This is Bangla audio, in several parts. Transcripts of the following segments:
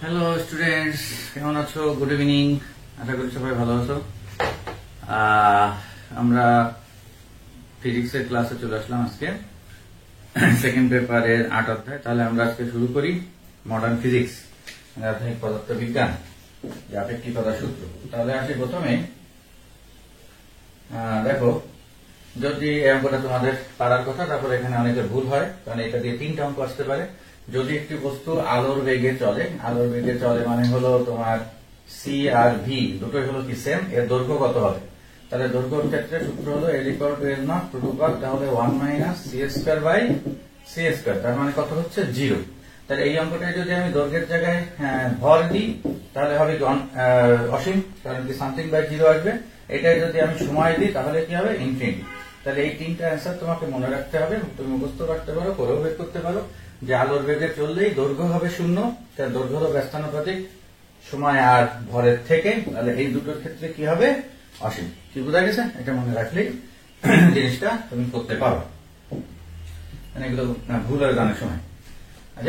হ্যালো স্টুডেন্টস, কেমন আছো? Good evening. আশা করি সবাই ভালো আছো। আমরা ফিজিক্সের ক্লাসে চলে আসলাম আজকে, সেকেন্ড পেপারের 8 অধ্যায়। তাহলে আমরা আজকে শুরু করি মডার্ন ফিজিক্স, আধুনিক পদার্থবিজ্ঞান, আপেক্ষিকতার সূত্র। তাহলে আসি প্রথমে, দেখো, যদি এই অঙ্কটা তোমাদের পারার কথা, তারপরে এখানে অনেকের ভুল হয়, কারণ এটা দিয়ে 3টা অঙ্ক আসতে পারে। যদি একটি বস্তু আলোর বেগে চলে মানে হলো তোমার সি আর ভি দুটোই হলো কি সেম, এর দৈর্ঘ্য কত হবে? তাহলে দৈর্ঘ্যের ক্ষেত্রে সূত্র হলো L = L0 টু টু পাওয়ার, তাহলে 1 - c² তার মানে কত হচ্ছে 0। তাহলে এই অঙ্কটায় যদি আমি দৈর্ঘ্যের জায়গায় ভর দিই তাহলে হবে অসীম, কারণ কি সামথিং বাই 0 আসবে। এটাই যদি আমি সময় দিই তাহলে কি হবে? ইনফিনিটি। তাহলে এই 3টা অ্যান্সার তোমাকে মনে রাখতে হবে, তুমি মুখস্থ রাখতে পারো, করেও বের করতে পারো যে আলোর বেগে চললেই দৈর্ঘ্য হবে 0, তার দৈর্ঘ্য হলো ব্যস্তানুপাতিক সময় আর ভরের থেকে। তাহলে এই দুটোর ক্ষেত্রে কি হবে? অসীম। কি বোঝা গেছে? এটা মনে রাখলেই জিনিসটা তুমি করতে পারো, এগুলো ভুল হয়ে অনেক সময়।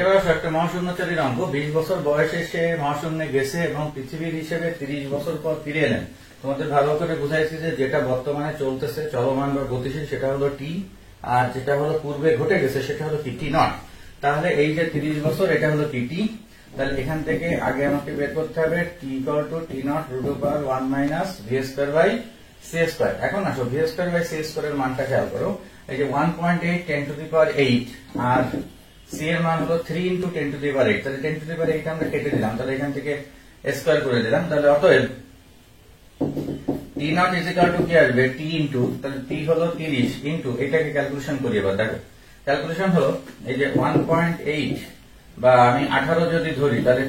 এবার একটা মহাশূন্যচারীর অঙ্ক। 20 বছর বয়সে সে মহাশূন্যে গেছে এবং পৃথিবীর হিসেবে 30 বছর পর ফিরে এলেন। তোমাদের ভালো করে বুঝাইছি যে যেটা বর্তমানে চলতেছে, চলমান বা গতিশীল, সেটা হলো টি, আর যেটা হলো পূর্বে ঘটে গেছে সেটা হলো কি টি নট। তাহলে এই যে 30 বছর, এটা হলো কি টি। তাহলে এখান থেকে আগে আমাকে বের করতে হবে টি = T0 √1 - v² c²। এখন আসো v² c² এর মানটা খেয়াল করো। এই যে 1.8 10⁸ আর c এর মান হলো 3 × 10⁸। তাহলে 10⁸ আমরা কেটে দিলাম, তাহলে এখান থেকে স্কয়ার করে দিলাম। তাহলে অতএব T0 কি আসবে? T ইনটু, তাহলে T হলো 30 ইনটু, এটাকে ক্যালকুলেশন করি। এবার দেখো ক্যালকুলেশন হলো এই যে 1.8 বা আমি 18 যদি ধরি তাহলে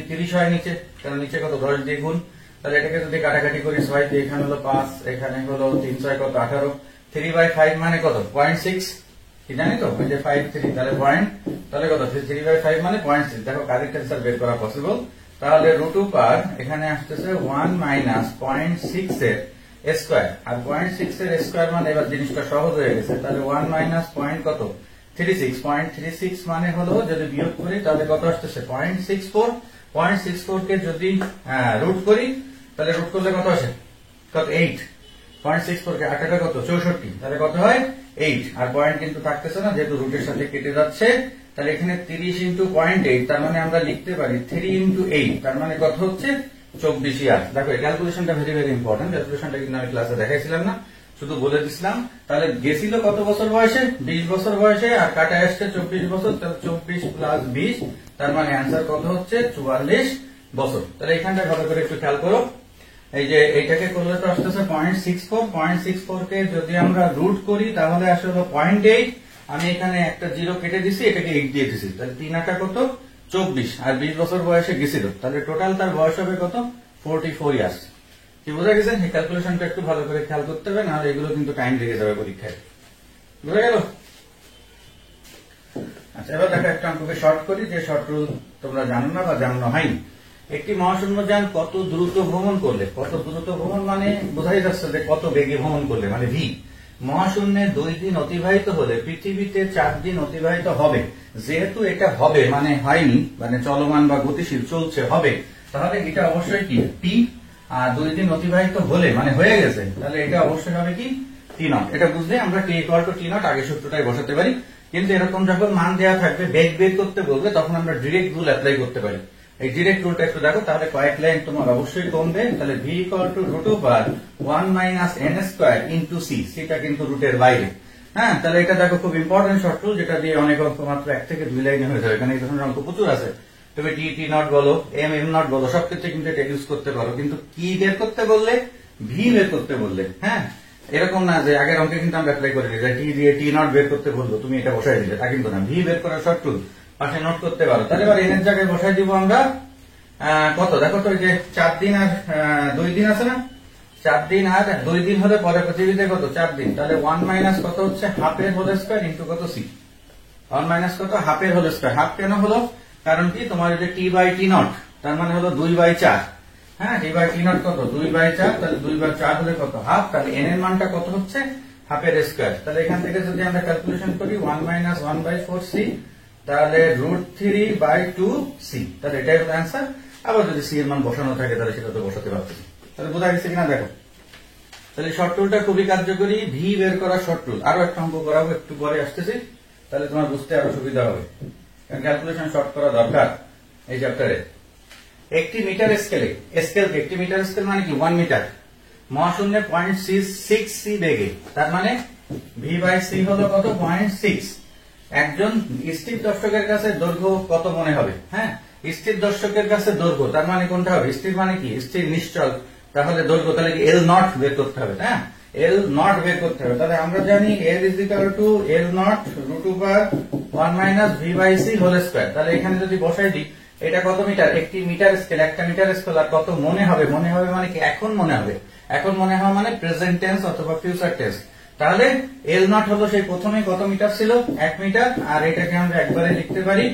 30 হয় নিচে, কারণ নিচে কত 10 দিয়ে গুণ। তাহলে এটাকে যদি কাটাকাটি করি 6 দিয়ে, এখানে হলো 5, এখানে হলো 3 6 কত 18, 3/5 মানে কত? 0.6। কি জানি তো, ওই যে 5 3, তাহলে পয়েন্ট, তাহলে কত? 3/5 মানে 0.6। দেখো কারেক্ট অ্যান্সার বের করা পসিবল। তাহলে √, এখানে আসতেছে 1 - 0.6 এর স্কয়ার, আর 0.6 এর স্কয়ার মানে এবার জিনিসটা সহজ হয়ে গেছে। তাহলে 1 - পয়েন্ট কত? 36 মানে হলো যদি বিয়োগ করি তাহলে কত আসতেছে? 0.64। 0.64 কে যদি রুট করি তাহলে রুট করলে কত আসে? কত? 8। 0.64 কে 8 কত? 64। তাহলে কত হয়? 8। আর পয়েন্ট কিন্তু থাকতেছে না, যেহেতু রুটের সাথে কেটে যাচ্ছে। তাহলে এখানে 30 × 0.8, তার মানে আমরা লিখতে পারি 3 × 8, তার মানে কত হচ্ছে? 24। দেখো এই ক্যালকুলেশনটা ভেরি ভেরি ইম্পর্টেন্ট। ক্যালকুলেশনটা কিন্তু আমি ক্লাসে দেখাইছিলাম না, শুধু বলে দিছিলাম। তাহলে গেছিল কত বছর বয়সে? 20 বছর বয়সে, আর কাটায় আসছে 24 বছর। তাহলে 24 + 20, তার মানে অ্যান্সার কত হচ্ছে? 44 বছর। তাহলে এখানটা ভালো করে একটু খেয়াল করো। এই যে এইটাকে করলে তো আসতেছে 0.64। 0.64 কে যদি আমরা রুট করি তাহলে আসলে 0.8। আমি এখানে একটা 0 কেটে দিছি, এটাকে 8 দিয়ে দিছি। তাহলে 3 8 কত? 24, আর 20 বছর বয়সে গেছিল। তাহলে টোটাল তার বয়স হবে কত? 44 ইয়ার্স। কি বোঝা গেছে? এই ক্যালকুলেশনটা একটু ভালো করে খেয়াল করতে হবে, নাহলে এগুলো কিন্তু টাইম লেগে যাবে পরীক্ষায়। বোঝা গেল? আচ্ছা, এবার দেখো একটা অঙ্ককে শর্ট করি, যে শর্ট রুল তোমরা জানো না বা জানো হয়নি। একটি মহাশূন্যযান কত দ্রুত ভ্রমণ করলে, কত দ্রুত ভ্রমণ মানে বোঝাই যাচ্ছে যে কত বেগে ভ্রমণ করলে, মানে ভি, মহাশূন্যে 2 দিন অতিবাহিত হলে পৃথিবীতে 4 দিন অতিবাহিত হবে। যেহেতু এটা হবে মানে হয়নি, মানে চলমান বা গতিশীল, চলছে, হবে, তাহলে এটা অবশ্যই কি টি। আর 2 দিন অতিবাহিত হলে মানে হয়ে গেছে, তাহলে এটা অবশ্যই হবে কি T0। এটা বুঝলে আমরা T = T0 আগে সূত্রটাই বসাতে পারি। কিন্তু এরকম যখন মান দেওয়া থাকবে, বেগ বের করতে বলবে, তখন আমরা ডিরেক্ট রুল অ্যাপ্লাই করতে পারি। এই ডিরেক্ট রুলটা একটু দেখো, তাহলে কয়েক লাইন তোমার অবশ্যই কমবে। তাহলে v = √1 - n² × c, সেটা কিন্তু রুটের বাইরে। হ্যাঁ, তাহলে এটা দেখো খুব ইম্পর্টেন্ট শর্ট রুল, যেটা দিয়ে অনেক অঙ্ক মাত্র 1 থেকে 2 লাইনে হয়ে যাবে। এখানে এই ধরনের অঙ্ক প্রচুর আছে। তুমি T0 বলো, M0 বলো, সব ক্ষেত্রে কিন্তু এটা ইউজ করতে পারো। কিন্তু কি বের করতে বললে? ভি বের করতে বললে। হ্যাঁ, এরকম না যে আগের অঙ্কে কিন্তু আমরা অ্যাপ্লাই করে দিই, টি দিয়ে T0 বের করতে বলবো, তুমি এটা বসাই দিলে, তা কিন্তু না। ভি বের করার শর্ট রুল পাশে নোট করতে পারো। তাহলে এবার এন এর জায়গায় বসাই দিব আমরা কত? দেখো তো, যে 4 দিন আর 2 দিন আছে না? 4 দিন আর 2 দিন হলে পরে পৃথিবীতে কত? 4 দিন। তাহলে 1 - কত হচ্ছে? ½ এর হোল স্কয়ার ইন্টু কত? c। 1 - কত? ½ এর হোল স্কয়ার। হাফ কেন হলো? কারণ কি, তোমার যে T/T0, তার মানে হলো 2/4। হ্যাঁ, T/T0 কত? 2/4। তাহলে 2/4 হলে কত? হাফ। তাহলে n এর মানটা কত হচ্ছে? ½ এর স্কয়ার। তাহলে এখান থেকে যদি আমরা ক্যালকুলেশন করি 1 - 1/4c, তাহলে √3/2c, তাহলে এটাই হলো অ্যান্সার। আবার যদি সি এর মান বসানো থাকে তাহলে সেটা তো বসাতে পারছি। তাহলে বোঝা গেছে কিনা দেখো। তাহলে শর্ট রুলটা খুবই কার্যকরী, ভি বের করা শর্ট রুল। আরো একটা অঙ্ক করাবো, একটু পরে আসতেছি, তাহলে তোমার বুঝতে আরো সুবিধা হবে, কারণ ক্যালকুলেশন শর্ট করা দরকার এই চ্যাপ্টারে। একটি মিটার স্কেলে, স্কেলকে একটি মিটার স্কেল মানে কি 1 মিটার, মহাশূন্যে 0.6 সি বেগে, তার মানে v/c হলো কত 0.6। একজন স্থির দর্শকের কাছে দৈর্ঘ্য কত মনে হবে? হ্যাঁ, স্থির দর্শকের কাছে দৈর্ঘ্য, তার মানে কোনটা হবে? স্থির মানে কি? স্থির নিশ্চল, তাহলে দৈর্ঘ্য, তাহলে কি L নট বের করতে হবে। হ্যাঁ, L নট বের করতে হবে। তাহলে আমরা জানি L = L nought √1 - v/c whole square. তাহলে এখানে যদি বসাই দিই, এটা কত মিটার? একটি মিটার স্কেল, একটা মিটার স্কেল, আর কত মনে হবে? মনে হবে মানে কি? এখন মনে হবে। এখন মনে হয় মানে প্রেজেন্ট টেন্স অথবা ফিউচার টেন্স। তাহলে L নট হলো সেই প্রথমে কত মিটার ছিল? 1 মিটার, আর এটাকে আমরা একবারে লিখতে পারি,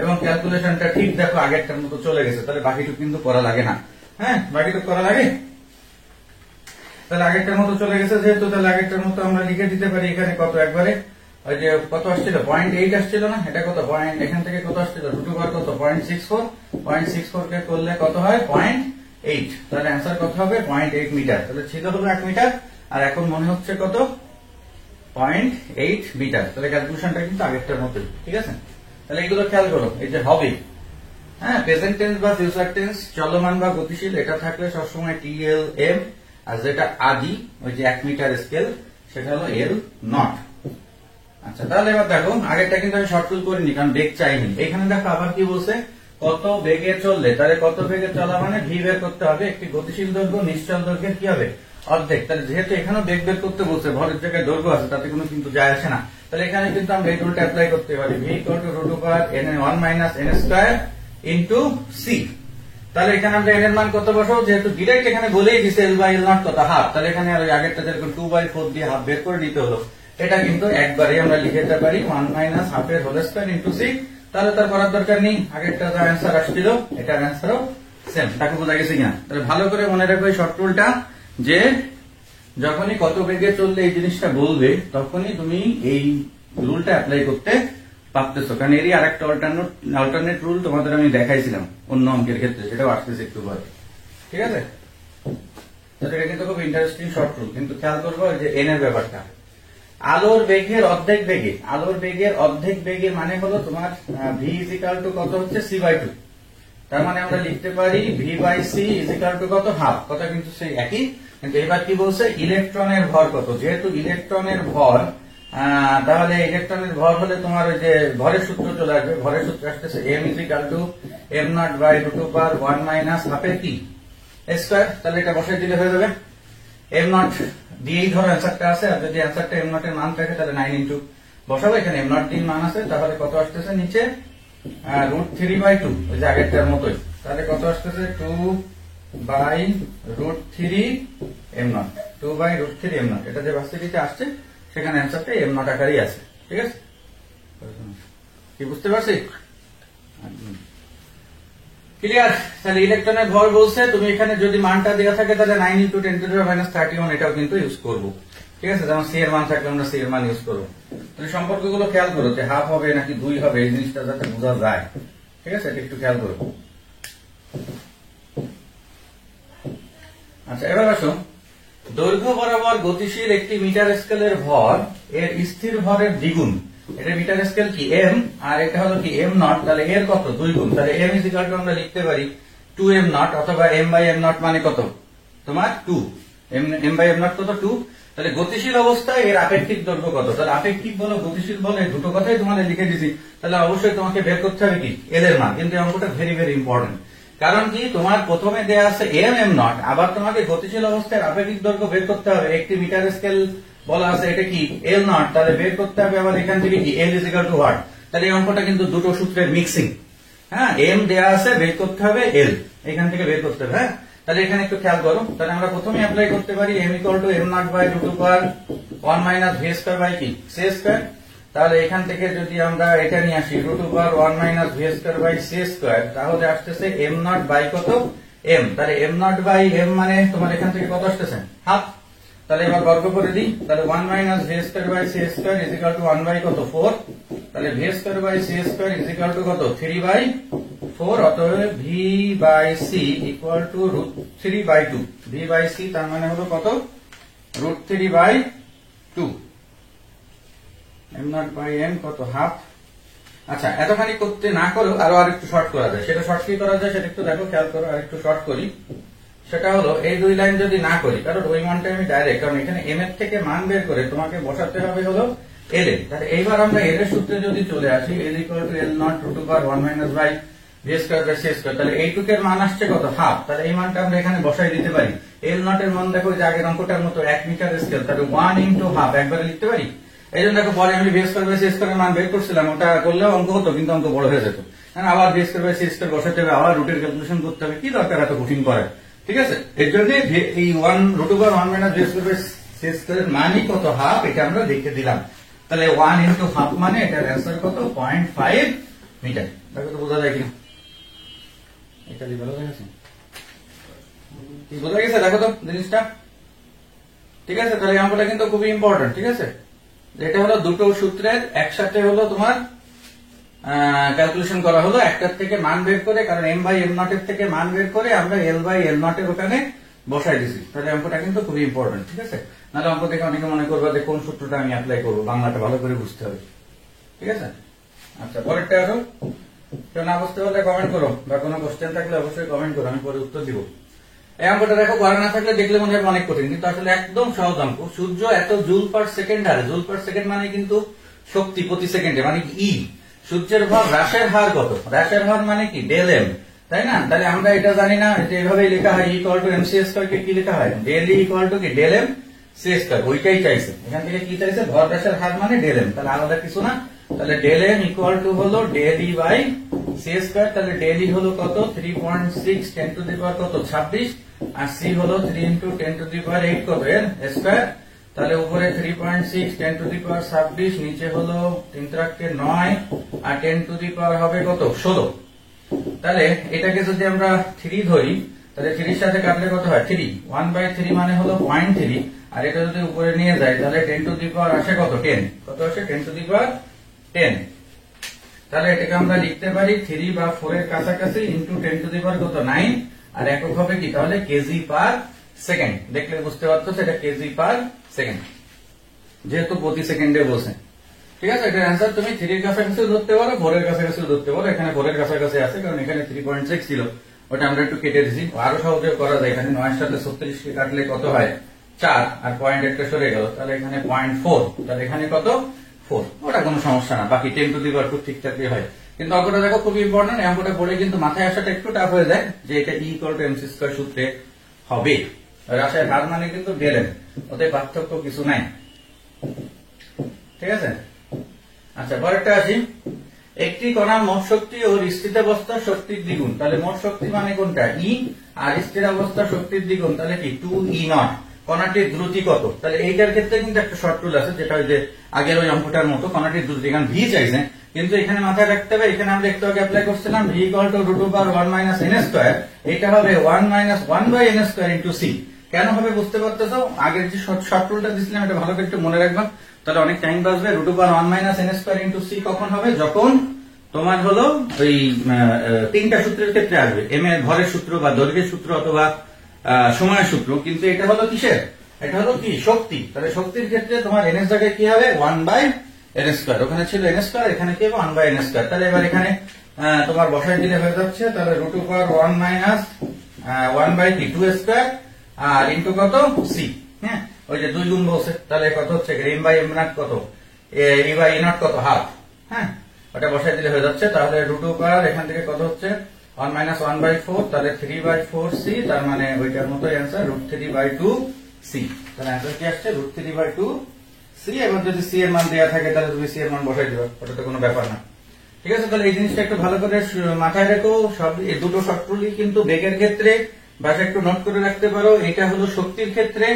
এবং ক্যালকুলেশনটা ঠিক দেখো আগেরটার মতো চলে গেছে। তাহলে বাকিটুকু কিন্তু করা লাগে না। হ্যাঁ, বাকিটুকু করা লাগে, তাহলে আগেরটার মতো চলে গেছে যেহেতু, তাহলে আগেরটার মতো আমরা লিখে দিতে পারি এখানে কত একবারে, ওই যে কত আসছিল 0.8 আসছিল না, এটা কত পয়েন্ট, এখান থেকে কত আসছিল √, কত 0.64 কে করলে কত হয় 0.8, তাহলে অ্যান্সার কত হবে 0.8 মিটার। তাহলে ছিল হলো 1 মিটার, আর এখন মনে হচ্ছে কত 0.8 মিটার। তাহলে ক্যালকুলেশনটা কিন্তু আগেরটার মতোই, ঠিক আছে। তাহলে এগুলো খেয়াল করো, এই যে হবে, হ্যাঁ, প্রেজেন্ট টেন্স বা ফিউচার টেন্স, চলমান বা গতিশীল, এটা থাকলে সবসময় TLM, আর যেটা আদি ওই যে 1 মিটার স্কেল সেটা হলো L নট। আচ্ছা, তাহলে এবার দেখো আগেরটা কিন্তু আমি শর্ট রুল করিনি, কারণ বেগ চাইনি। এখানে দেখো আবার কি বলছে, কত বেগে চললে, তাহলে কত বেগে চলা মানে ভি বের করতে হবে। একটি গতিশীল দৈর্ঘ্য নিশ্চল দৈর্ঘ্যের কি হবে? অর্ধেক। তাহলে যেহেতু এখানেও বেগ বের করতে বলছে, ভরের জায়গায় দৈর্ঘ্য আছে, তাতে কোনো কিন্তু যায় আসে না। তাহলে এখানে কিন্তু আমরা এই রুলটা অ্যাপ্লাই করতে পারি, v √1 - c। তাহলে এখানে আমরা n এর মান কত বসাবো? যেহেতু ডিরেক্ট এখানে বলেই দিছে L/L নট কত, হাফ। তাহলে এখানে আর ওই আগেরটা যেরকম 2/4 দিয়ে হাফ বের করে নিতে হলো, এটা কিন্তু একবারে আমরা লিখে দিতে পারি 1 - হাফ এর হোল স্কয়ার ইনটু c। তাহলে তার করার দরকার নেই, আগেরটা যা অ্যান্সার আসছিল এটার অ্যান্সারও সেম। তাকে বোঝা গেছে কিনা? তাহলে ভালো করে মনে রাখো এই শর্ট রুলটা, যে যখনই কত বেগে চললে এই জিনিসটা বলবে, তখনই তুমি এই রুলটা অ্যাপ্লাই করতে পারতেছো। কারণ এরই আরেকটা অল্টারনেট রুল তোমাদের আমি দেখাইছিলাম অন্য অঙ্কের ক্ষেত্রে, সেটাও আসতেছে একটু পরে, ঠিক আছে। এটা কিন্তু খুব ইন্টারেস্টিং শর্ট রুল, কিন্তু খেয়াল করবো যে এন এর ব্যাপারটা। আলোর বেগের অর্ধেক বেগে, আলোর বেগের অর্ধেক বেগে মানে হলো তোমার v = কত হচ্ছে c/2। তার মানে আমরা লিখতে পারি v/c = কত, হাফ। কথা কিন্তু সেই একই, কিন্তু এবার কি বলছে, ইলেকট্রনের ভর কত। যেহেতু ইলেকট্রনের ভর, তাহলে ইলেকট্রনের ভর হলে তোমার ওই যে ভরের সূত্র চলে আসবে। ভরের সূত্র আসতেছে m = m0/√1 - হাফ এর কি স্কয়ার। তাহলে এটা বসাই দিলে হয়ে যাবে। m0 দিয়েই ধরো অ্যান্সারটা আছে, আর যদি অ্যান্সারটা m0 এর মান থাকে তাহলে 9 ইনটু বসাবো। এখানে m0 এর মান আছে, তাহলে কত আসতেছে নিচে √3/2, ওই যে আগেরটার মতোই। তাহলে কত আসতেছে 2/√3 m0, 2/√3 m0। এটা যে ভার্সিটিতে আসছে সেখানে অ্যান্সারটা m0 আকারেই আছে, ঠিক আছে। কি বুঝতে পারছি? ক্লিয়ার? তাহলে ইলেকট্রনের ভর বলছে, তুমি এখানে যদি মানটা দেওয়া থাকে তাহলে 9 × 10⁻31 এটাও কিন্তু ইউজ করবো, ঠিক আছে। যেমন সি এর মান থাকলে আমরা সি এর মান ইউজ করবো। তাহলে সম্পর্কগুলো খেয়াল করো, যে হাফ হবে নাকি 2 হবে, এই জিনিসটা যাতে বোঝা যায়, ঠিক আছে, এটা একটু খেয়াল করো। আচ্ছা, এবার আসো, দৈর্ঘ্য বরাবর গতিশীল একটি মিটার স্কেলের ভর এর স্থির ভরের দ্বিগুণ। এটা মিটার স্কেল কি m, আর এটা হলো কি m0, তাহলে এর কত 2 গুণ। তাহলে m = আমরা লিখতে পারি 2m0, অথবা m/m0 মানে কত তোমার 2, m/m0 কত 2। তাহলে গতিশীল অবস্থায় এর আপেক্ষিক দৈর্ঘ্য কত। তাহলে আপেক্ষিক বলো গতিশীল বলো, দুটো কথাই তোমাদের লিখে দিছি। তাহলে অবশ্যই তোমাকে বের করতে হবে কি L এর মান। কিন্তু এই অঙ্কটা ভেরি ভেরি ইম্পর্টেন্ট, কারণ কি তোমার প্রথমে দেয়া আছে m0, আবার তোমাকে গতিশীল অবস্থায় আপেক্ষিক দৈর্ঘ্য বের করতে হবে। একটি মিটার স্কেল বলা আছে, এটা কি L0, তাহলে বের করতে হবে আবার এখান থেকে কি L = what। তাহলে এই অঙ্কটা কিন্তু দুটো সূত্রের মিক্সিং। হ্যাঁ, m দেয়া আছে, বের করতে হবে L, এখান থেকে বের করতে হবে। হ্যাঁ, তাহলে এখানে একটু খেয়াল করো। তাহলে আমরা প্রথমে অ্যাপ্লাই করতে পারি m = m0/√1 - v²/c²। তাহলে এখান থেকে যদি আমরা এটা নিয়ে আসি √1 - v²/c², তাহলে আসতেছে m0 বাই কত m। তাহলে m0/m মানে তোমার এখান থেকে কত আসতেছে, হাফ। তাহলে এবার বর্গ করে দিই, তাহলে 1 minus v square by C square is equal to 1 by কত 4, তাহলে v square by C square is equal to কত 3 বাই 4, অতএব v by c equal to √3 by 2, v by c তার মানে হলো কত √3 by 2, m nought by n কত হাফ। আচ্ছা, এতখানি করতে না করেও আরো আরেকটু শর্ট করা যায়, সেটা শর্ট কি করা যায় সেটা একটু দেখো, খেয়াল করো, আরেকটু শর্ট করি। সেটা হলো এই দুই লাইন যদি না করি, কারণ ওই মানটা আমি ডাইরেক্ট, কারণ এখানে এম এর থেকে মান বের করে তোমাকে বসাতে হবে হলো এল এ। তাহলে এইবার আমরা এল এর সূত্রে যদি চলে আসি, L equal to L not √2 1 minus by V square by C square, তাহলে এইটুকের মান আসছে কত হাফ, তাহলে এই মানটা আমরা এখানে বসাই দিতে পারি। এল নট এর মান দেখো যে আগের অঙ্কটার মতো 1 মিটার স্কেল, তাহলে 1 ইনটু হাফ একবারে লিখতে পারি। এই জন্য দেখো পরে আমি v square by C square এর মান বের করছিলাম, ওটা করলেও অঙ্ক হতো, কিন্তু অঙ্ক বড় হয়ে যেত, কারণ আবার v square by C square বসাতে হবে, আবার রুটের ক্যালকুলেশন করতে হবে, কি দরকার এত কঠিন করার। ঠিক আছে, এর জন্য এই 1√1 minus v square by C square এর মানই কত হাফ, এটা আমরা লিখে দিলাম। তাহলে 1 ইনটু হাফ মানে এটার অ্যান্সার কত 0.5 মিটার। দেখো তো বোঝা যায় কিনা, এটা কি ভালো দেখাচ্ছে, কি বোঝা গেছে দেখো তো জিনিসটা। ঠিক আছে, তাহলে এই অঙ্কটা কিন্তু খুবই ইম্পর্টেন্ট। ঠিক আছে, এটা হলো দুটো সূত্রের একসাথে হলো তোমার ক্যালকুলেশন করা হলো, একটার থেকে মান বের করে, কারণ এম বাই এম নট এর থেকে মান বের করে আমরা এল বাই এল নট এর ওখানে বসাই দিছি। তাহলে অঙ্কটা কিন্তু খুবই ইম্পর্টেন্ট। ঠিক আছে, নাহলে অঙ্ক দেখে অনেকে মনে করবে যে কোন সূত্রটা আমি অ্যাপ্লাই করবো, বাংলাটা ভালো করে বুঝতে হবে। ঠিক আছে, আচ্ছা পরেরটা আসো, কেউ না বুঝতে পারলে কমেন্ট করো, বা কোনো কোশ্চেন থাকলে অবশ্যই কমেন্ট করো, আমি পরে উত্তর দিব। এই অঙ্কটা দেখো করা না থাকলে দেখলে মনে হয় অনেক কঠিন, কিন্তু আসলে একদম সহজ অঙ্ক। সূর্য এত জুল পার সেকেন্ড হারে, জুল পার সেকেন্ড মানে কিন্তু শক্তি প্রতি সেকেন্ডে, মানে কি ই। সূর্যের ভর হ্রাসের হার কত, হ্রাসের হার মানে কি ডেল এম, তাই না? তাহলে আমরা এটা জানি না, এটা এভাবেই লেখা হয়, equal to M C square কে কি লেখা হয়, ডেল ই ইকুয়াল টু কি ডেল এম সি স্কয়ার, ওইটাই চাইছে এখান থেকে, কি চাইছে ভর হ্রাসের হার মানে ডেল এম, তাহলে আলাদা কিছু না। তাহলে ডেল এম ইকুয়াল টু হলো del e by C square, তাহলে ডেল ই হলো কত 3.6 10 টু দি পাওয়ার কত 26, আর সি হলো 3 ইন্টু 10 টু দি পাওয়ার 8 কত এর স্কয়ার, তাহলে উপরে 3.6 10 টু দি পাওয়ার 26, নিচে হলো 3 × 9, আর 10 টু দি পাওয়ার হবে কত 16। তাহলে এটাকে যদি আমরা 3 ধরি, তাহলে 3 এর সাথে কাটলে কত হয় 3, 1/3 মানে হলো 0.3, আর এটা যদি উপরে নিয়ে যায় তাহলে 10 টু দি পাওয়ার আসে কত 10, কত আসে 10 টু দি পাওয়ার 10। তাহলে এটাকে আমরা লিখতে পারি 3 বা 4 এর কাছাকাছি ইন্টু 10 টু দি পাওয়ার কত 9, আর একক হবে কি তাহলে কেজি পার সেকেন্ড। দেখলে বুঝতে পারতো সেটা কেজি পার সেকেন্ড, যেহেতু প্রতি সেকেন্ডে বলছে। ঠিক আছে, এটার অ্যান্সার তুমি 3 এর কাছাকাছি ধরতে পারো, 4 এর কাছাকাছি ধরতে পারো। এখানে 4 এর কাছাকাছি আছে, কারণ এখানে 3.6 ছিল, ওটা আমরা একটু কেটে দিছি, আরো সহজে করা যায়। এখানে 9 এর সাথে 36 কে কাটলে কত হয় 4, আর পয়েন্ট একটা সরে গেল, তাহলে এখানে 0.4, তাহলে এখানে কত 4, ওটা কোনো সমস্যা না, বাকি 10 টু দি পাওয়ার 2 ঠিকঠাকই হয়। কিন্তু অঙ্কটা দেখো খুবই ইম্পর্টেন্ট, এই অঙ্কটা পড়ে কিন্তু মাথায় আসাটা একটু টাফ হয়ে যায়, যে এটা ই ইকুয়াল টু এমসি স্কয়ার সূত্রে হবে, হ্রাসের হার মানে কিন্তু ডেল এম, ওতে পার্থক্য কিছু নাই। ঠিক আছে, আচ্ছা পরেরটা আসি, একটি কণার মোট শক্তি ও স্থিতাবস্থার শক্তির দ্বিগুণ, তাহলে মোট শক্তি মানে কোনটা ই, আর স্থিরাবস্থার শক্তির দ্বিগুণ তাহলে কি 2e নট। কণাটির দ্রুতি কত, তাহলে এইটার ক্ষেত্রে কিন্তু একটা শর্ট রুল আছে, যেটা ওই যে আগের ওই অঙ্কটার মতো, কণাটির দ্রুতি কারণ ভি চাইছে, কিন্তু এখানে মাথায় রাখতে হবে, এখানে আমরা একটু আগে অ্যাপ্লাই করছিলাম v equal to √1 minus n square, এটা হবে 1 minus 1 by n square into c. কেন হবে বুঝতে পারতেছো, আগের যে শর্ট রুলটা দিছিলাম এটা ভালো করে একটু মনে রাখবা, তাহলে অনেক টাইম বাঁচবে। √1 minus n square into c কখন হবে, যখন তোমার হলো ওই 3টা সূত্রের ক্ষেত্রে আসবে, এম এর ভরের সূত্র বা দৈর্ঘ্যের সূত্র অথবা সময়ের সূত্র, কিন্তু এটা হলো কিসের, এটা হলো কি শক্তি। তাহলে শক্তির ক্ষেত্রে তোমার এন এর জায়গায় কি হবে 1 বাই এন স্কয়ার, ওখানে ছিল এন স্কয়ার, এখানে কি হবে 1 বাই এন স্কয়ার। তাহলে এবার এখানে তোমার বসাই দিলে হয়ে যাচ্ছে, তাহলে √1 মাইনাস 1 বাই 2 স্কয়ার আর ইন্টু কত সি, হ্যাঁ ওই যে 2 গুণ বলছে, তাহলে কত হচ্ছে এম বাই এম নট কত, এ বাই এ নট কত হাফ, হ্যাঁ ওটা বসাই দিলে হয়ে যাচ্ছে। তাহলে √2 এখান থেকে কত হচ্ছে 1 মাইনাস 1 বাই 4, তাহলে 3 বাই 4 সি, তার মানে ওইটার মতো অ্যান্সার √3 বাই 2 সি। তাহলে অ্যান্সার কি আসছে √3 বাই 2 সি। এবার যদি সি এর মান দেওয়া থাকে তাহলে তুমি সি এর মান বসাই দিবা, ওটা তো কোনো ব্যাপার না। ঠিক আছে, তাহলে এই জিনিসটা একটু ভালো করে মাথায় রেখো, সব এই দুটো শর্ট রুলই কিন্তু বেগের ক্ষেত্রে, বাসা একটু নোট করে রাখতে পারো, এটা হলো শক্তির ক্ষেত্রে,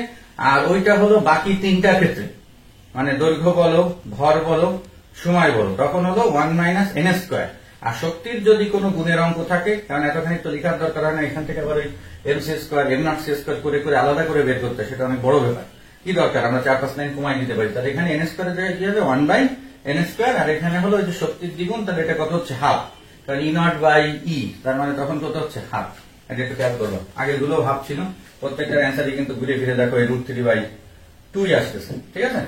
আর ওইটা হলো বাকি 3টার ক্ষেত্রে, মানে দৈর্ঘ্য বলো, ভর বলো, সময় বলো, তখন হলো 1 মাইনাস এন স্কয়ার। আর শক্তির যদি কোনো গুণের অঙ্ক থাকে, কারণ এতখানি তো লেখার দরকার হয় না, এখান থেকে আবার ওই m C square m nought c square করে করে আলাদা করে বের করতে, সেটা অনেক বড় ব্যাপার। কি দরকার, আমরা 4-5 লাইন কমাই দিতে পারি। তাহলে এখানে n স্কয়ারের জায়গায় কি হবে 1/n স্কয়ার, আর এখানে হলো যে শক্তির দ্বিগুণ, তাহলে এটা কত হচ্ছে হাফ, কারণ E0/E, তার মানে তখন কত হচ্ছে হাফ। এটা একটু খেয়াল করবো, আগের গুলো হাফ ছিল, প্রত্যেকটার অ্যান্সারই কিন্তু ঘুরে ফিরে দেখো এই √3/2 আসতেছে, ঠিক আছে।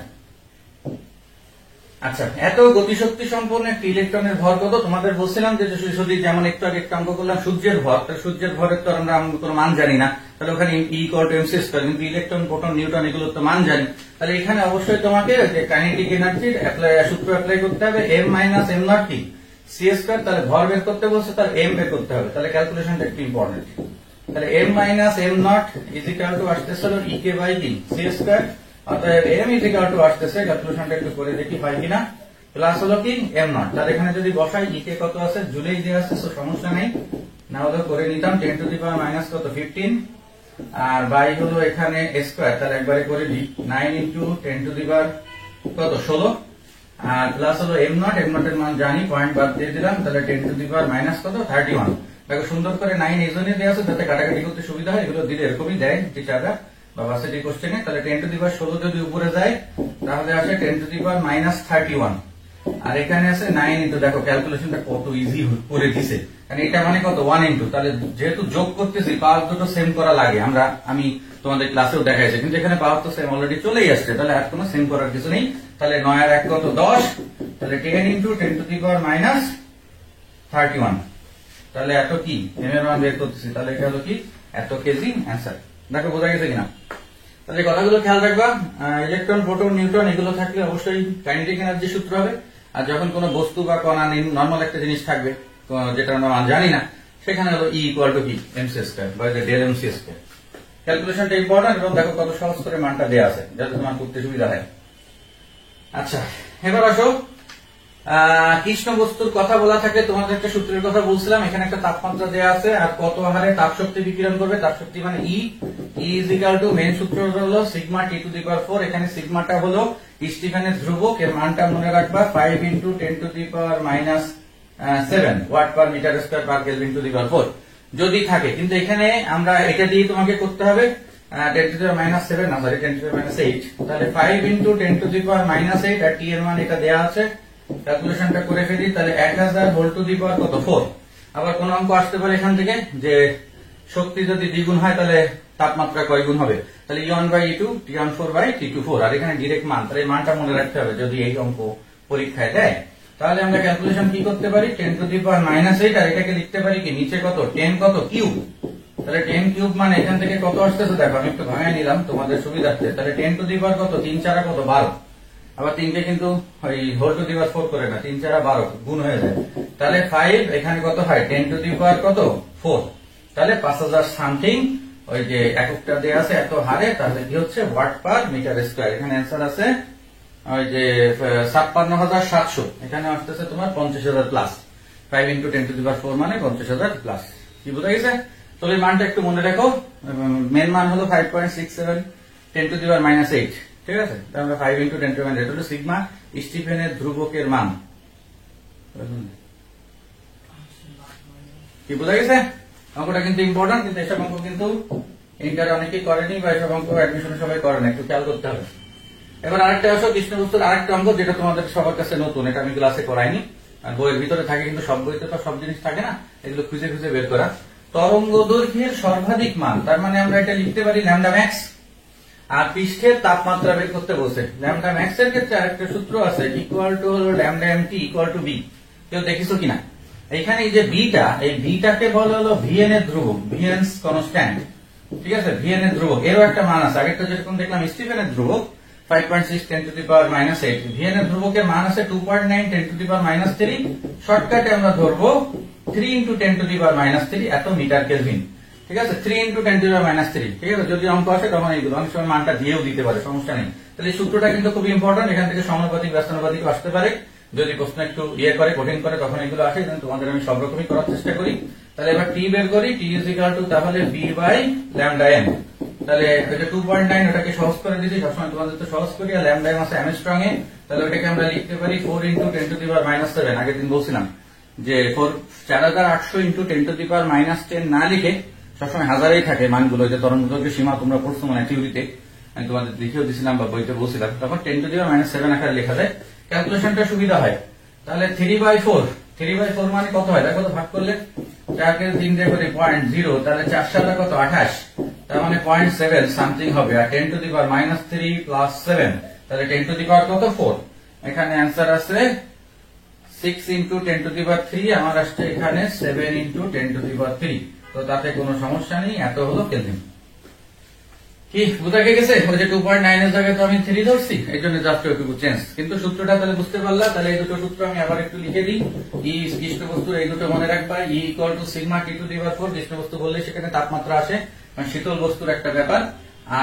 আচ্ছা, এত গতিশক্তি সম্পন্ন একটি ইলেকট্রনের ভর কত তোমাদের বলছিলাম যে যদি যেমন একটু আগে একটা অঙ্ক করলাম সূর্যের ভর, তাহলে সূর্যের ভরের তো আমরা কোনো মান জানি না, তাহলে ওখানে E=mc², কিন্তু ইলেকট্রন, প্রোটন, নিউট্রন এগুলোর তো মান জানি। তাহলে এখানে অবশ্যই তোমাকে যে কাইনেটিক এনার্জির সূত্র অ্যাপ্লাই করতে হবে, m - m0 কি c², তাহলে ভর বের করতে বলছে, তার m বের করতে হবে, তাহলে ক্যালকুলেশনটা একটু ইম্পর্টেন্ট। তাহলে m - m0 আসতেছে হলো ek/c², অতএব m আসতেছে, ক্যালকুলেশনটা একটু করে দেখি হয় কিনা, প্লাস হলো কি m0, তাহলে এখানে যদি বসাই ek কত আছে জুলেই দেওয়া আছে, তো সমস্যা নেই, না হলে করে নিতাম 10⁻⁻15, আর বাই হলো এখানে স্কয়ার, তাহলে একবারে করে দিই 9 × 10⁻16, আর প্লাস হলো m0 এর মান জানি, পয়েন্ট বাদ দিয়ে দিলাম, তাহলে 10⁻31। দেখো সুন্দর করে 9 এই জন্য দেওয়া আছে যাতে কাটাকাটি করতে সুবিধা হয়, এগুলো দিলে এরকমই দেয় টিচাররা বা ভার্সিটি কোশ্চেনে। তাহলে 10⁻16 যদি উপরে যায় তাহলে আসে 10⁻31, আর এখানে আছে 9 × দেখো ক্যালকুলেশনটা কত ইজি করে দিছে, কারণ এটা মানে কত 1 × তাহলে যেহেতু যোগ করতেছি পাওয়ার দুটো সেম করা লাগে, আমি তোমাদের ক্লাসেও দেখাইছি, কিন্তু এখানে পাওয়ার তো সেম অলরেডি চলেই আসছে, তাহলে আর কোনো সেম করার কিছু নেই। তাহলে 9 আর 1 কত 10, তাহলে 10 × 10⁻31, তাহলে এত কি m এর মান বের করতেছি, তাহলে এটা হলো কি এত কেজি অ্যান্সার। দেখো বোঝা গেছে কিনা? তাহলে কথাগুলো খেয়াল রাখবা, ইলেকট্রন, প্রোটন, নিউট্রন এগুলো থাকলে অবশ্যই কাইনেটিক এনার্জি সূত্র হবে, আর যখন কোনো বস্তু বা কণা নর্মাল একটা জিনিস থাকবে যেটা আমরা মান জানি না, সেখানে হলো E = কি mc² বা Δmc²। ক্যালকুলেশনটা ইম্পর্টেন্ট, এবং দেখো কত সহজ করে মানটা দেয়া আছে যাতে তোমার করতে সুবিধা হয়। আচ্ছা, এবার আসো কৃষ্ণ বস্তুর কথা বলা থাকে, তোমাদের একটা সূত্রের কথা বলছিলাম, এখানে একটা তাপমাত্রা দেয়া আছে, আর কত হারে তাপ শক্তি বিকিরণ করবে, তাপ শক্তি মানে E মেন সূত্র হলো σT⁴, এখানে সিগমাটা হলো স্টিফেনের ধ্রুবক, এর মানটা মনে রাখবা 5 × 10⁻⁷ Wm²/m²/K⁴ যদি থাকে, কিন্তু এখানে আমরা এটা দিয়ে তোমাকে করতে হবে 10⁻⁷, না সরি 10⁻⁸, তাহলে 5 × 10⁻⁸, আর T এর মান এটা দেয়া আছে, ক্যালকুলেশনটা করে ফেলি, তাহলে 1000 কত 4। আবার কোন অঙ্ক আসতে পারে এখান থেকে যে শক্তি যদি দ্বিগুণ হয় তাহলে তাপমাত্রা কয় গুণ হবে, তাহলে E1/E2 T14/T24, আর এখানে ডাইরেক্ট মান, তাহলে এই মানটা মনে রাখতে হবে যদি এই অঙ্ক পরীক্ষায় দেয়। তাহলে আমরা ক্যালকুলেশন কি করতে পারি, 10⁻⁸, আর এটাকে লিখতে পারি কি নিচে কত 10 কত কিউব, তাহলে 10 কিউব মানে এখান থেকে কত আসতেছে দেখো, আমি একটু ভাঙাই নিলাম তোমাদের সুবিধার্থে, তাহলে 10⁻, কত 3 4 কত 12, আবার 3কে কিন্তু ওই হোল⁴ করে না, 3 4 12 গুণ হয়ে যায়, তাহলে 5 এখানে কত হয় 10⁻, কত 4, তাহলে 5000 সামথিং, ওই যে এককটা দেয়া আছে এত হারে, তাহলে কি হচ্ছে ওয়াট/মিটার²। এখানে অ্যান্সার আছে ওই যে 56700, এখানে আসতেছে তোমার 50000 প্লাস, 5 × 10⁻⁴ মানে 50000 প্লাস। কি বোঝা গেছে? তবে মানটা একটু মনে রাখো, মেন মান হলো 5.67 10⁻⁸, ঠিক আছে, তাহলে আমরা 5 × 10⁻⁸, এটা হলো সিগমা স্টিফেনের ধ্রুবকের মান। কি বোঝা গেছে? অঙ্কটা কিন্তু ইম্পর্টেন্ট, কিন্তু এসব অঙ্ক কিন্তু ইন্টারে অনেকেই করেনি বা এসব অঙ্ক অ্যাডমিশনে সবাই করে না, একটু খেয়াল করতে হবে। এবার আরেকটা আসো কৃষ্ণ বস্তুর আরেকটা অঙ্ক, যেটা তোমাদের সবার কাছে নতুন, এটা আমি ক্লাসে করাইনি, আর বইয়ের ভিতরে থাকে, কিন্তু সব বইতে তো সব জিনিস থাকে না, এগুলো খুঁজে খুঁজে বের করা। তরঙ্গ দৈর্ঘ্যের সর্বাধিক মান, তার মানে আমরা এটা লিখতে পারি λmax, আর পৃষ্ঠের তাপমাত্রা বের করতে বলছে। λmax এর ক্ষেত্রে আরেকটা সূত্র আছে, হলো λmt = b, কেউ দেখিছো কিনা? এইখানে এই যে বিটা, এই বিটাকে বলা হলো ভিএন এর ধ্রুবক, ভিএনস কনস্ট্যান্ট, ঠিক আছে, ভিএন এর ধ্রুবক, এরও একটা মান আছে, আগেরটা যেরকম দেখলাম স্টিফেনের ধ্রুবক 5.6 10⁻⁸, ভিএন এর ধ্রুবকের মান আছে 2.9 10⁻⁻3, শর্টকাটে আমরা ধরবো 3 × 10⁻⁻3 এত মিটার কেলভিন, ঠিক আছে, 3 × 10⁻⁻3, ঠিক আছে। যদি অঙ্ক আসে তখন এইগুলো অনেক সময় মানটা দিয়েও দিতে পারে, সমস্যা নেই। তাহলে সূত্রটা কিন্তু খুব ইম্পর্টেন্ট, এখান থেকে সমানুপাতিক ব্যস্তানুপাতিক আসতে পারে, যদি প্রশ্ন একটু করে কঠিন করে তখন এগুলো আসে, কিন্তু তোমাদের আমি সব রকমই করার চেষ্টা করি। তাহলে এবার টি বের করি, টি তাহলে b/λm, তাহলে এটা 2.9, ওটাকে সহজ করে দিচ্ছি, সবসময় তোমাদের তো সহজ করি, আর λm আছে অ্যামস্ট্রং এ, তাহলে ওটাকে আমরা লিখতে পারি 4 × 10⁻⁷, আগের দিন বলছিলাম যে 4800 × 10⁻⁻10 না লিখে সবসময় হাজারেই থাকে মানগুলো, যে তরঙ্গ দৈর্ঘ্যের সীমা তোমরা পড়ছো মানে থিওরিতে, আমি তোমাদের লিখেও দিছিলাম বা বইতে বলছিলাম, তখন 10 টু দি পাওয়ার -7 আকারে লেখা যায়, ক্যালকুলেশনটা সুবিধা হয়। তাহলে 3/4 মানে কত হয় দেখো তো, ভাগ করলে 4 কে 3 দিয়ে করি 0.0, তাহলে 4 7 কত 28, তার মানে 0.7 সামথিং হবে। আর 10 টু দি পাওয়ার -3 প্লাস 7, তাহলে 10 টু দি পাওয়ার কত 4। এখানে অ্যান্সার আছে 6 ইন্টু 10 টু দি পাওয়ার 3, আমার আসছে এখানে 7 ইন্টু 10 টু দি পাওয়ার 3। তো তাতে কোনো সমস্যা নেই, এত হলো কেলভিন। কি বুঝা গেছে? ওই যে 2.9 এর জায়গায় তো আমি 3 ধরছি, এই জন্য জাস্ট ওইটুকু চেঞ্জ। কিন্তু সূত্রটা তাহলে বুঝতে পারলা। তাহলে এই দুটো সূত্র আমি আবার একটু লিখে দিই। ই কৃষ্ণবস্তুর এই দুটো মনে রাখবা, E equal to sigma T to the power 4। কৃষ্ণবস্তু বললে সেখানে তাপমাত্রা আসে, মানে শীতল বস্তুর একটা ব্যাপার।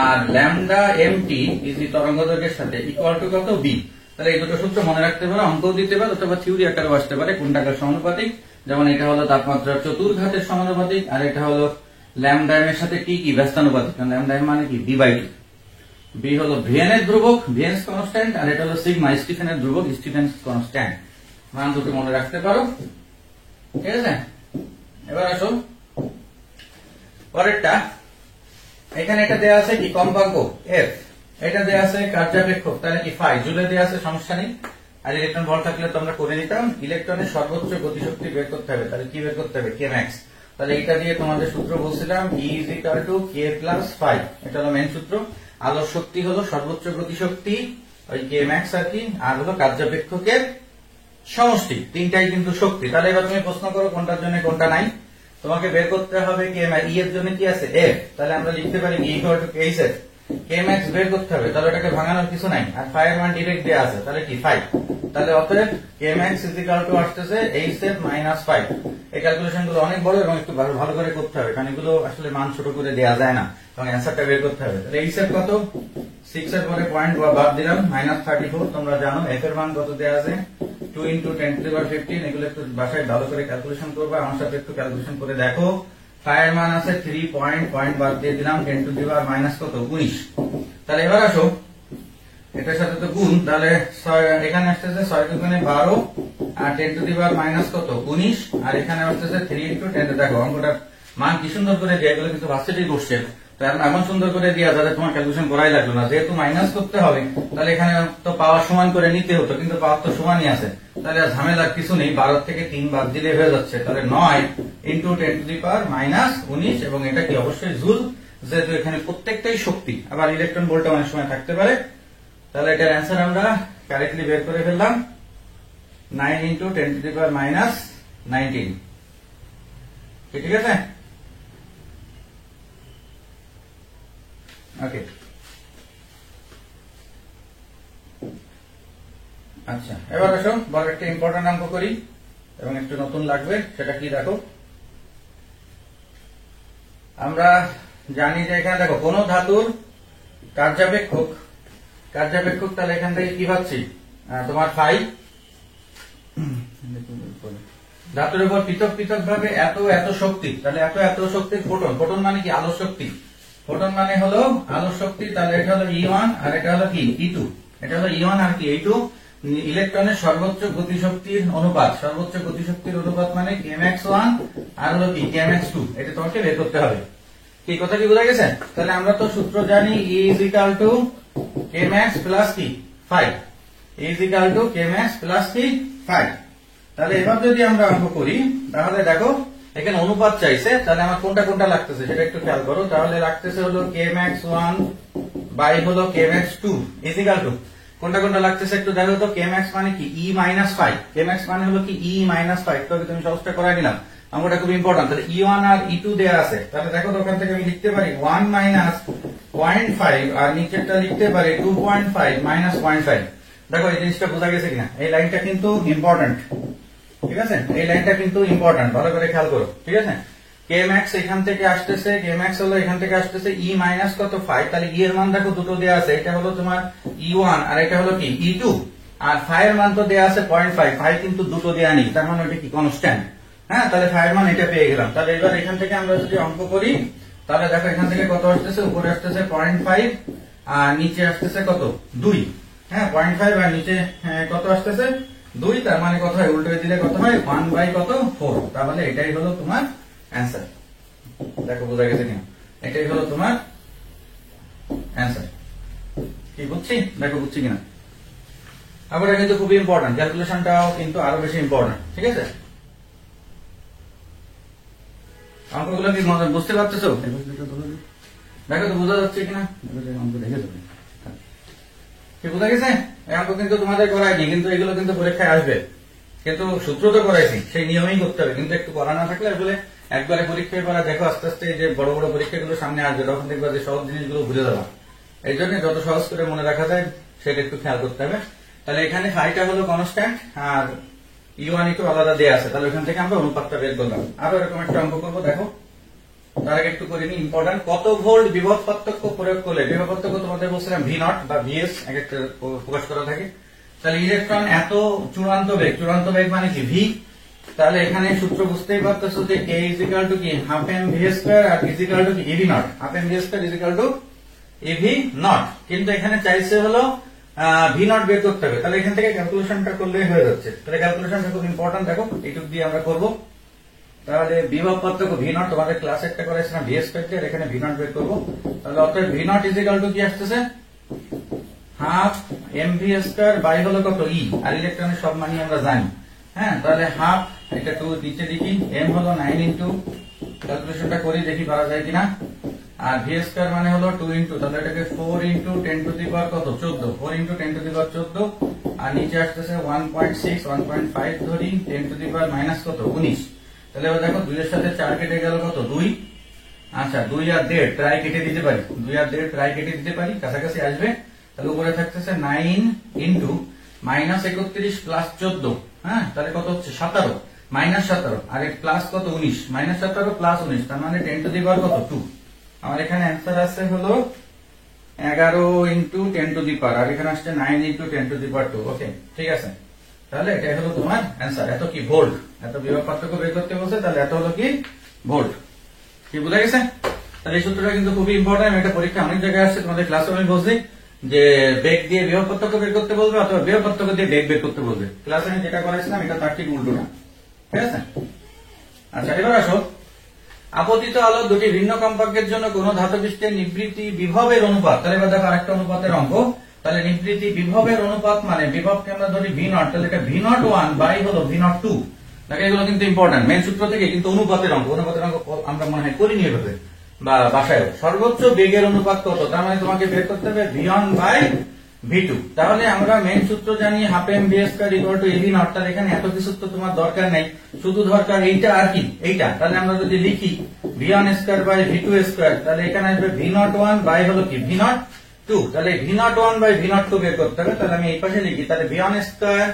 আর ল্যামডা এম টি ইজ তরঙ্গ দৈর্ঘ্যের সাথে ইকুয়াল টু কত বি। তাহলে এই দুটো সূত্র মনে রাখতে পারো, অঙ্কও দিতে পারো, অথবা থিওরি আকারে আসতে পারে কোনটাকার সমানুপাতিক। যেমন এটা হলো তাপমাত্রার চতুর্ঘাতের সমানুপাতিক, আর এটা হলো ল্যামডা এম এর সাথে কি কি ব্যস্তানুপাতিক। ল্যামডা এম মানে কি বি বাই টু। বি হলো ভিএনের ধ্রুবক, ভিএনস কনস্ট্যান্ট, আর এটা হলো সিগমা স্টিফেনের ধ্রুবক, স্টিফেন্স কনস্ট্যান্ট। মান দুটো মনে রাখতে পারো, ঠিক আছে। এবার আসো পরেরটা। এখানে এটা দেয়া আছে কি কম্পাঙ্ক এফ, এটা দেয়া আছে কার্যাপেক্ষক, তাহলে কি ফাই জুলে দেয়া আছে, সমস্যা নেই। আর ইলেকট্রন ভর থাকলে তো আমরা করে নিতাম। ইলেকট্রনের সর্বোচ্চ গতিশক্তি বের করতে হবে, তাহলে কি বের করতে হবে কে ম্যাক্স। তাহলে এটা দিয়ে তোমাদের সূত্র বলছিলাম E is equal to K plus phi, এটা হলো মেইন সূত্র। আলোর শক্তি হলো সর্বোচ্চ গতিশক্তি ওই কে ম্যাক্স আর কি, আর হলো কার্যাপেক্ষকের সমষ্টি, তিনটাই কিন্তু শক্তি। তাহলে এবার তুমি প্রশ্ন করো কোনটার জন্য কোনটা নাই। তোমাকে বের করতে হবে কে ই এর জন্য কি আছে এফ, তাহলে আমরা লিখতে পারি ই ইকুয়াল টু এইচ এফ। কে ম্যাক্স বের করতে হবে, তাহলে এটাকে ভাঙানোর কিছু নাই। আর ফাই এর মান ডিরেক্ট দেয়া আছে, তাহলে কি 5। তাহলে অতএব কে ম্যাক্স ইজ ইকুয়াল টু আসতেছে এইচ এফ মাইনাস 5। এই ক্যালকুলেশন গুলো অনেক বড় এবং একটু ভালো করে করতে হবে, কারণ এগুলো আসলে মান ছোট করে দেয়া যায় না, এবং অ্যান্সারটা বের করতে হবে। তাহলে এইচ এফ কত, 6 এর পরে পয়েন্ট বাদ দিলাম, -34। তোমরা জানো এফ এর মান কত দেয়া আছে 2 ইন্টু 10 টু দি পাওয়ার 15। এগুলো একটু বাসায় ভালো করে ক্যালকুলেশন করবা, আমার সাথে একটু ক্যালকুলেশন করে দেখো। ফাই মান আছে 3 পয়েন্ট বাদ দিয়ে দিলাম 10 টু দি পাওয়ার মাইনাস কত 19। তাহলে এবার আসো এটার সাথে তো গুণ, তাহলে এখানে আসতেছে 6 দুগুণে 12 আর 10 টু দি পাওয়ার মাইনাস কত 19, আর এখানে আসতেছে 3 ইন্টু 10। দেখো অঙ্কটার মান কি সুন্দর করে দেয়া, এগুলো কিন্তু ভার্সিটি কোশ্চেন, তো এমন সুন্দর করে দেয়া যাতে তোমার ক্যালকুলেশন করাই লাগলো না। যেহেতু মাইনাস করতে হবে, তাহলে এখানে তো পাওয়ার সমান করে নিতে হতো, কিন্তু পাওয়ার তো সমানই আছে, তাহলে আর ঝামেলার কিছু নেই। 12 থেকে 3 বাদ দিলে হয়ে যাচ্ছে। তাহলে 9 into 10 two the power minus 19, এবং এটা কি অবশ্যই জুল, যেহেতু এখানে প্রত্যেকটাই শক্তি। আবার ইলেকট্রন ভোল্টটা অনেক সময় থাকতে পারে। তাহলে এটার অ্যান্সার আমরা কারেক্টলি বের করে ফেললাম 9 into 10 two the power minus 19। ঠিক আছে, ওকে। আচ্ছা এবার আসো বড় একটা ইম্পর্টেন্ট অঙ্ক করি, এবং একটু নতুন লাগবে। সেটা কি দেখো, আমরা জানি যে এখানে দেখো কোন ধাতুর কার্যাপেক্ষক, তাহলে এখান থেকে কি পাচ্ছি তোমার ফাই। ধাতুর উপর পৃথক পৃথক ভাবে এত শক্তি, তাহলে এত শক্তির ফোটন মানে কি আলোর শক্তি। ফোটন মানে হলো আলোর শক্তি, তাহলে এটা হলো E1 আর এটা হলো কি E2। এটা হলো E1 আর কি E2। ইলেকট্রনের সর্বোচ্চ গতিশক্তির অনুপাত মানে kmax1 আর হলো কি kmax2। এটা তোমাকে বের করতে হবে। কি কথা কি বোঝা গেছে? তাহলে আমরা তো সূত্র জানি E is equal to kmax plus কি 5, E is equal to kmax plus কি 5। তাহলে এবার যদি আমরা অঙ্ক করি, তাহলে দেখো এখানে অনুপাত চাইছে, তাহলে আমার কোনটা কোনটা লাগতেছে সেটা একটু খেয়াল করো। তাহলে লাগতেছে হলো kmax1 বাই হলো kmax2 is equal to কোনটা কোনটা লাগতেছে একটু দেখো তো। kmax মানে কি E মাইনাস 5, kmax মানে হলো কি E মাইনাস 5। তো তুমি সহজটা করাই দিলাম, অঙ্কটা খুব ইম্পর্টেন্ট। তাহলে E1 আর E2 দেয়া আছে, তাহলে দেখো তো ওখান থেকে আমি লিখতে পারি 1 মাইনাস 0.5, আর নিচেরটা লিখতে পারি 2.5 মাইনাস 0.5। দেখো এই জিনিসটা বোঝা গেছে কিনা, এই লাইনটা কিন্তু ইম্পর্টেন্ট, ঠিক আছে। এই লাইনটা কিন্তু ইম্পর্টেন্ট, ভালো করে খেয়াল করো, ঠিক আছে। kmax এখান থেকে আসতেছে, kmax হলো এখান থেকে আসতেছে E মাইনাস কত 5। তাহলে E এর মান দেখো দুটো দেয়া আছে, এটা হলো তোমার E1 আর এটা হলো কি E2। আর 5 এর মান তো দেয়া আছে 0.5, 5 কিন্তু দুটো দেয়া নেই, তার মানে ওটা কি কনস্ট্যান্ট। হ্যাঁ, তাহলে 5 এর মান এটা পেয়ে গেলাম। তাহলে এবার এখান থেকে আমরা যদি অঙ্ক করি, তাহলে দেখো এখান থেকে কত আসতেছে, উপরে আসতেছে 0.5 আর নিচে আসতেছে কত 2। হ্যাঁ, 0.5 আর নিচে কত আসতেছে 2, তার মানে কত হয় উল্টে দিলে কত হয় 1 বাই কত 4। তাহলে এটাই হলো তোমার অ্যান্সার। দেখো বোঝা গেছে কিনা, এটাই হলো তোমার অ্যান্সার। বুঝছি? দেখো বুঝছি কিনা। আবার এটা কিন্তু খুবই ইম্পর্টেন্ট, ক্যালকুলেশনটাও কিন্তু আরো বেশি ইম্পর্টেন্ট, ঠিক আছে? অঙ্কগুলো কি বুঝতে পারতেছো? দেখো তো বোঝা যাচ্ছে কিনা, কি বোঝা গেছে? এই অঙ্ক কিন্তু তোমাদের করাইনি, কিন্তু এগুলো কিন্তু পরীক্ষায় আসবে, কিন্তু সূত্র তো করাইছি, সেই নিয়মেই করতে হবে, কিন্তু একটু করা না থাকলে আসলে একবারে পরীক্ষায় করা, দেখো আস্তে আস্তে যে বড় বড় পরীক্ষাগুলো সামনে আসবে তখন দেখবা যে সহজ জিনিসগুলো ভুলে যাবা। এই জন্য যত সহজ করে মনে রাখা যায় সেটা একটু খেয়াল করতে হবে। তাহলে এখানে ফাইটা হলো কনস্ট্যান্ট আর ইউ1 একটু আলাদা দেয়া আছে, তাহলে ওখান থেকে আমরা অনুপাতটা বের করলাম। আরো এরকম একটা অঙ্ক করবো, দেখো তার আগে একটু করে নিই ইম্পর্টেন্ট, কত ভোল্ট বিভব পার্থক্য প্রয়োগ করলে, বিভব পার্থক্য তোমাদের বলছিলাম ভি নট বা ভিএস এক একটা প্রকাশ করা থাকে। তাহলে ইলেকট্রন এত চূড়ান্ত বেগ মানে কি ভি, তাহলে এখানে সূত্র বুঝতেই পারতেছো যে কে ইজিক্যাল টু কি হাফ এম ভি স্কয়ার আর ইজিক্যাল টু কি EV naught, half M V square equal to EV naught, কিন্তু এখানে চাইছে হলো ভি নট বের করতে হবে, তাহলে এখান থেকে ক্যালকুলেশনটা করলেই হয়ে যাচ্ছে। তাহলে ক্যালকুলেশনটা খুব ইম্পর্টেন্ট, দেখো এইটুক দিয়ে আমরা করবো। তাহলে বিভব পার্থক্য ভি নট তোমাদের ক্লাস একটা করেছিলাম ভি স্কয়ার, আর এখানে ভি নট বের করবো। তাহলে অতএব ভি নট ইজিক্যাল টু কি আসতেছে half M V square by হলো কত ই, আর ইলেকট্রনের সব মানই আমরা জানি। হ্যাঁ, তাহলে হাফ এটা 2 নিচে দেখি, এম হলো 9 ইন্টু, ক্যালকুলেশনটা করি দেখি পারা যায় কিনা, আর ভি স্কয়ার মানে হলো 2 ইন্টু, তাহলে এটাকে 4 ইন্টু 10 টু দি পাওয়ার কত 14, 4 ইন্টু 10 টু দি পাওয়ার 14, আর নিচে আসতেছে 1.6 1.5 ধরি 10 টু দি পাওয়ার মাইনাস কত 19। তাহলে এবার দেখো 2 এর সাথে 4 কেটে গেল কত 2, আচ্ছা 2 আর 1.5 ট্রাই কেটে দিতে পারি, 2 আর 1.5 ট্রাই কেটে দিতে পারি, কাছাকাছি আসবে। তাহলে উপরে থাকতেছে 9 ইন্টু মাইনাস 31 প্লাস 14, হ্যাঁ তাহলে কত হচ্ছে 17 মাইনাস 17, আর প্লাস কত 19, মাইনাস 17 প্লাস 19, তার মানে 10 টু দি পাওয়ার কত 2। আমার এখানে অ্যান্সার আছে হলো 11 ইন্টু 10 টু দি পাওয়ার, আর এখানে আসছে 9 ইন্টু 10 টু দি পাওয়ার 2। ওকে, ঠিক আছে, তাহলে এটাই হলো তোমার অ্যান্সার। এত কি ভোল্ট, এত বিভব পার্থক্য বের করতে বলছে, তাহলে এত হলো কি ভোল্ট। কি বুঝা গেছে? তাহলে এই সূত্রটা কিন্তু খুবই ইম্পর্টেন্ট, এটা পরীক্ষা অনেক জায়গায় আসছে, তোমাদের ক্লাসে আমি বলছি যে বেগ দিয়ে বিভব পার্থক্য বের করতে বলবে অথবা বিভব পার্থক্য দিয়ে বেগ বের করতে বলবে। ক্লাসে আমি যেটা করেছিলাম এটা তার ঠিক উল্টো না, ঠিক আছে? আচ্ছা এবার আসো, আপতিত আলো দুটি ভিন্ন কম্পাঙ্কের জন্য কোন ধাতু পৃষ্ঠের নিবৃত্তি বিভবের অনুপাত। তাহলে এবার দেখো আরেকটা অনুপাতের অঙ্ক, তাহলে নিবৃত্তি বিভবের অনুপাত মানে বিভবকে আমরা ধরি ভি নট, তাহলে এটা ভি নট 1 বাই হলো ভি নট 2। দেখো এগুলো কিন্তু ইম্পর্টেন্ট, মেন সূত্র থেকে কিন্তু অনুপাতের অঙ্ক আমরা মনে হয় করিনি এভাবে বা বাসায়। সর্বোচ্চ বেগের অনুপাত কত, তার মানে তোমাকে বের করতে হবে v1 বাই v2। তাহলে আমরা মেন সূত্র জানি half M V square equal to EV naught, তাহলে এখানে এত কিছু তো তোমার দরকার নেই, শুধু দরকার এইটা আর কি এইটা। তাহলে আমরা যদি লিখি v1 square by v2 square, তাহলে এখানে আসবে v01 বাই হলো কি v02, তাহলে v01 বাই v02 বের করতে হবে। তাহলে আমি এই পাশে লিখি, তাহলে v1 স্কয়ার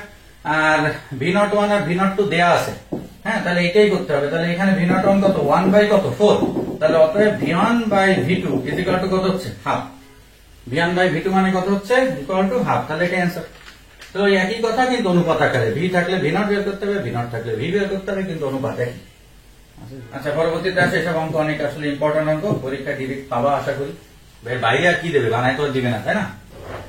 আর v01 আর v02 দেয়া আছে, হ্যাঁ তাহলে এটাই করতে হবে। তাহলে এখানে v01 কত 1 বাই কত 4, তাহলে অতএব v1 by v2 is equal to কত হচ্ছে হাফ, v1 বাই v2 মানে কত হচ্ছে ইকুয়াল টু হাফ, তাহলে এটা অ্যান্সার। তো একই কথা কিন্তু অনুপাত আকারে, ভি থাকলে v0 বের করতে হবে, v0 থাকলে v বের করতে হবে, কিন্তু অনুপাত একই। আচ্ছা পরবর্তীতে আসে এসব অঙ্ক অনেক আসলে ইম্পর্টেন্ট অঙ্ক, পরীক্ষা ডিরেক্ট পাবা আশা করি, বাইরে আর কি দেবে বানায় তো দিবে না, তাই না?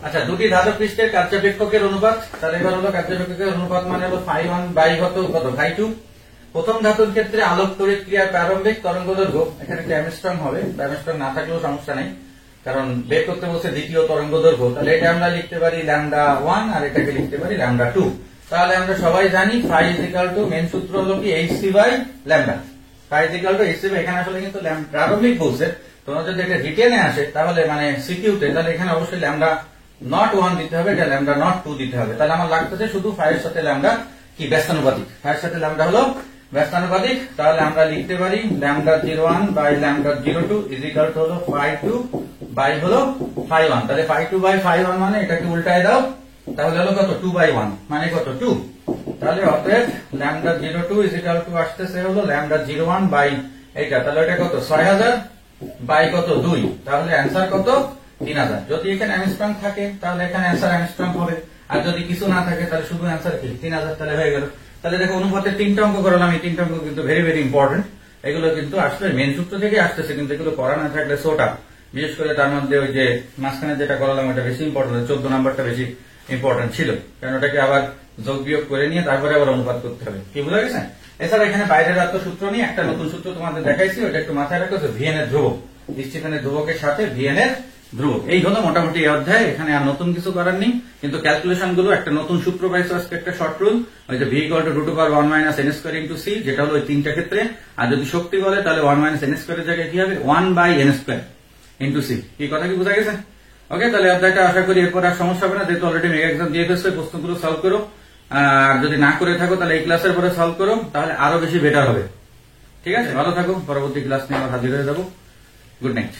আচ্ছা দুটি ধাতব পৃষ্ঠের কার্যপেক্ষকের অনুপাত, তাহলে এবার হলো কার্যপেক্ষকের অনুপাত মানে হলো φ1 বাই কত φ2। প্রথম ধাতুর ক্ষেত্রে আলোক তড়িৎ ক্রিয়ার প্রারম্ভিক তরঙ্গদৈর্ঘ্য, এখানে একটু অ্যামস্ট্রং হবে, অ্যামস্ট্রং না থাকলেও সমস্যা নেই, কারণ বের করতে বলছে দ্বিতীয় তরঙ্গদৈর্ঘ্য। তাহলে এটা আমরা লিখতে পারি λ1 আর এটাকে লিখতে পারি λ2। তাহলে আমরা সবাই জানি φ ইকুয়াল টু মেন সূত্র হলো কি hc by λ, φ equal to hc। এখানে আসলে কিন্তু প্রারম্ভিক বলছে, তোমরা যদি এটা রিটেনে আসে তাহলে মানে সিকিউতে, তাহলে এখানে অবশ্যই λ01 দিতে হবে, এটা λ02 দিতে হবে। তাহলে আমার লাগতেছে শুধু φ এর সাথে λ কি ব্যস্তানুপাতিক, φ এর সাথে λ হলো ব্যস্তানুপাতিক। তাহলে আমরা লিখতে পারি λ01 বাই λ02 ইজ ইকুয়াল টু হলো φ2 বাই হলো φ1। তাহলে φ2 বাই φ1 মানে এটাকে উল্টায় দাও, তাহলে হলো কত 2 বাই 1 মানে কত 2। তাহলে অতএব λ02 ইজ ইকুয়াল টু আসতেছে হলো λ01 বাই এইটা, তাহলে এটা কত 6000 বাই কত 2, তাহলে অ্যান্সার কত 3000। যদি এখানে অ্যামস্ট্রং থাকে তাহলে এখানে অ্যান্সার অ্যামস্ট্রং হবে, আর যদি কিছু না থাকে তাহলে শুধু অ্যান্সার কি 3000, তাহলে হয়ে গেল। তাহলে দেখো অনুপাতের 3টা অঙ্ক করলাম, এই 3টা অঙ্ক কিন্তু ভেরি ভেরি ইম্পর্টেন্ট, এগুলো কিন্তু আসলে মেন সূত্র থেকে আসতেছে, কিন্তু এগুলো করা না থাকলে সোটা, বিশেষ করে তার মধ্যে ওই যে মাঝখানে যেটা করালাম ওটা বেশি ইম্পর্টেন্ট, 14 নাম্বারটা বেশি ইম্পর্টেন্ট ছিল, কারণ ওটাকে আবার যোগ বিয়োগ করে নিয়ে তারপরে আবার অনুপাত করতে হবে। কি বুঝা গেছে? এছাড়া এখানে বাইরের আর তো সূত্র নিয়ে একটা নতুন সূত্র তোমাদের দেখাইছি, ওটা একটু মাথায় রাখো, ভিএন এর ধ্রুবক, স্টিফেনের ধ্রুবকের সাথে ভিএন এর ধ্রুবক। এই হলো মোটামুটি এই অধ্যায়, এখানে আর নতুন কিছু করার নেই, কিন্তু ক্যালকুলেশন গুলো একটা নতুন সূত্র পাইছো আজকে, একটা শর্ট রুল, ওই যে v equal to root over 1 minus n square into c, যেটা হলো ওই তিনটা ক্ষেত্রে। আর যদি শক্তি বলে তাহলে 1 মাইনাস এন স্কয়ারের জায়গায় কি হবে 1 by n square into c. কি কথা কি বোঝা গেছে? ওকে, তাহলে অধ্যায়টা আশা করি এরপর আর সমস্যা হবে না, যেহেতু অলরেডি মেগা এক্সাম দিয়ে ফেলছো, প্রশ্নগুলো সলভ করো। আর যদি না করে থাকো তাহলে এই ক্লাসের পরে সলভ করো, তাহলে আরো বেশি বেটার হবে। ঠিক আছে, ভালো থাকো, পরবর্তী ক্লাস নিয়ে আবার হাজির হয়ে যাবো। Good night.